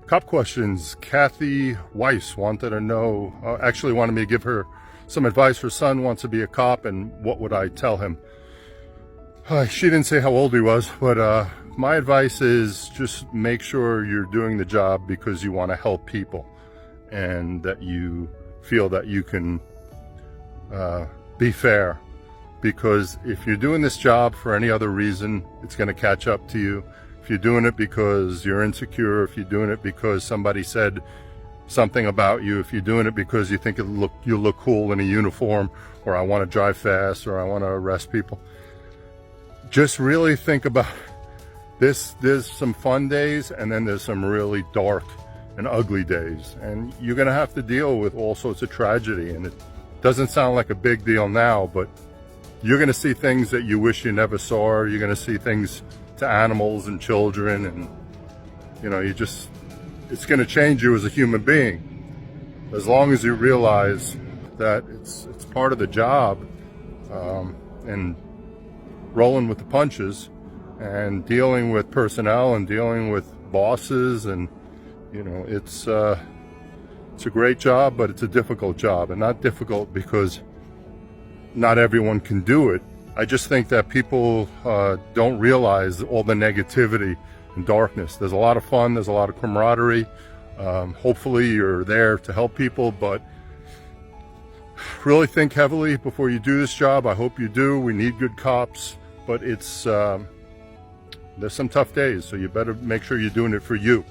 Cop questions. Kathy Weiss wanted to know, actually wanted me to give her some advice. Her son wants to be a cop, and what would I tell him? She didn't say how old he was, but my advice is just make sure you're doing the job because you want to help people and that you feel that you can be fair. Because if you're doing this job for any other reason, it's going to catch up to you. If you're doing it because you're insecure, if you're doing it because somebody said something about you, if you're doing it because you think you look cool in a uniform, or I want to drive fast, or I want to arrest people, just really think about this. There's some fun days, and then there's some really dark and ugly days, and you're going to have to deal with all sorts of tragedy. And it doesn't sound like a big deal now, but you're going to see things that you wish you never saw. You're going to see things to animals and children, and it's going to change you as a human being. As long as you realize that it's part of the job, and rolling with the punches and dealing with personnel and dealing with bosses, and it's a great job, but it's a difficult job. And not difficult because not everyone can do it. I just think that people don't realize all the negativity and darkness. There's a lot of fun, there's a lot of camaraderie. Hopefully you're there to help people, but really think heavily before you do this job. I hope you do. We need good cops, but there's some tough days, so you better make sure you're doing it for you.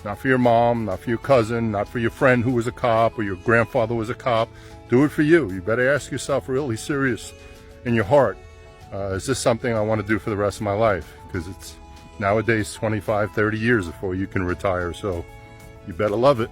Not for your mom, not for your cousin, not for your friend who was a cop, or your grandfather was a cop. Do it for you. You better ask yourself really serious in your heart, is this something I want to do for the rest of my life? Because it's nowadays 25, 30 years before you can retire, so you better love it.